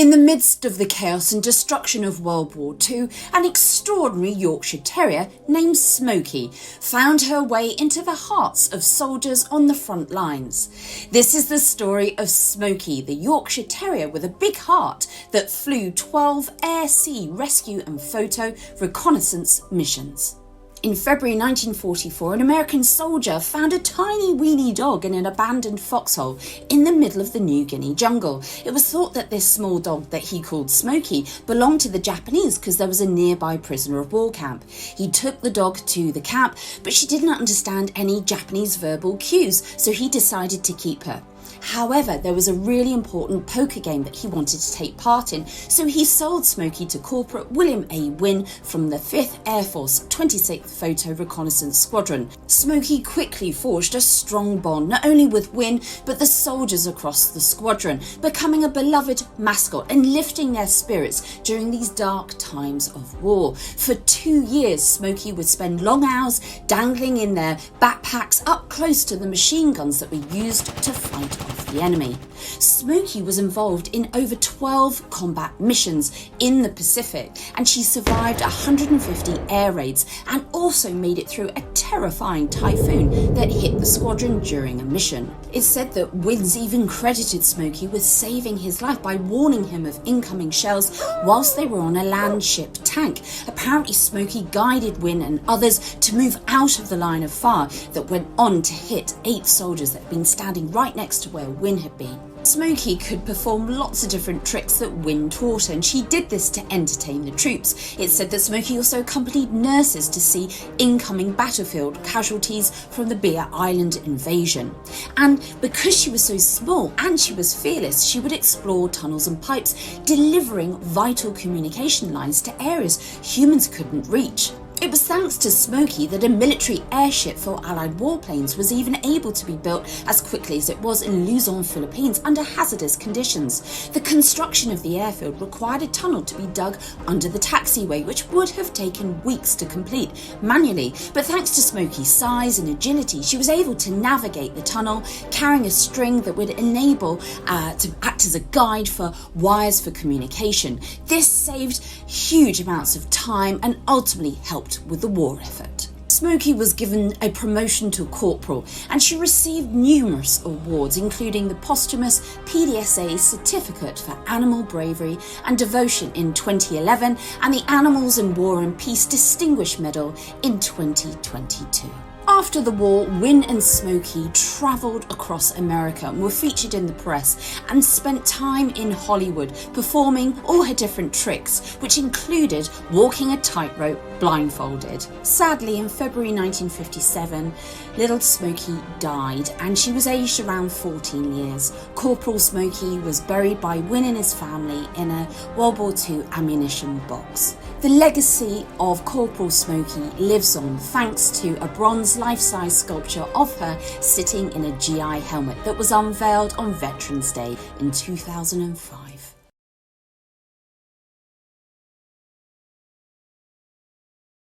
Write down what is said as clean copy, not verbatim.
In the midst of the chaos and destruction of World War II, an extraordinary Yorkshire Terrier named Smoky found her way into the hearts of soldiers on the front lines. This is the story of Smoky, the Yorkshire Terrier with a big heart that flew 12 air, sea, rescue and photo reconnaissance missions. In February 1944, an American soldier found a tiny weeny dog in an abandoned foxhole in the middle of the New Guinea jungle. It was thought that this small dog that he called Smoky belonged to the Japanese because there was a nearby prisoner of war camp. He took the dog to the camp, but she didn't understand any Japanese verbal cues, so he decided to keep her. However, there was a really important poker game that he wanted to take part in, so he sold Smoky to Corporal William A. Wynne from the 5th Air Force 26th Photo Reconnaissance Squadron. Smoky quickly forged a strong bond not only with Wynne but the soldiers across the squadron, becoming a beloved mascot and lifting their spirits during these dark times of war. For 2 years, Smoky would spend long hours dangling in their backpacks up close to the machine guns that were used to fight off the enemy. Smoky was involved in over 12 combat missions in the Pacific, and she survived 150 air raids and also made it through a terrifying typhoon that hit the squadron during a mission. It's said that Wynne even credited Smoky with saving his life by warning him of incoming shells whilst they were on a land ship tank. Apparently Smoky guided Wynne and others to move out of the line of fire that went on to hit 8 soldiers that had been standing right next to where Wynne had been. Smoky could perform lots of different tricks that Wynne taught her, and she did this to entertain the troops. It's said that Smoky also accompanied nurses to see incoming battlefield casualties from the Bear Island invasion. And because she was so small and she was fearless, she would explore tunnels and pipes, delivering vital communication lines to areas humans couldn't reach. It was thanks to Smoky that a military airship for Allied warplanes was even able to be built as quickly as it was in Luzon, Philippines under hazardous conditions. The construction of the airfield required a tunnel to be dug under the taxiway, which would have taken weeks to complete manually, but thanks to Smoky's size and agility, she was able to navigate the tunnel, carrying a string that would enable to act as a guide for wires for communication. This saved huge amounts of time and ultimately helped with the war effort. Smoky was given a promotion to corporal, and she received numerous awards, including the posthumous PDSA Certificate for Animal Bravery and Devotion in 2011 and the Animals in War and Peace Distinguished Medal in 2022. After the war, Wynne and Smoky travelled across America and were featured in the press and spent time in Hollywood performing all her different tricks, which included walking a tightrope blindfolded. Sadly, in February 1957, little Smoky died and she was aged around 14 years. Corporal Smoky was buried by Wynne and his family in a World War II ammunition box. The legacy of Corporal Smoky lives on thanks to a bronze life-size sculpture of her sitting in a GI helmet that was unveiled on Veterans Day in 2005.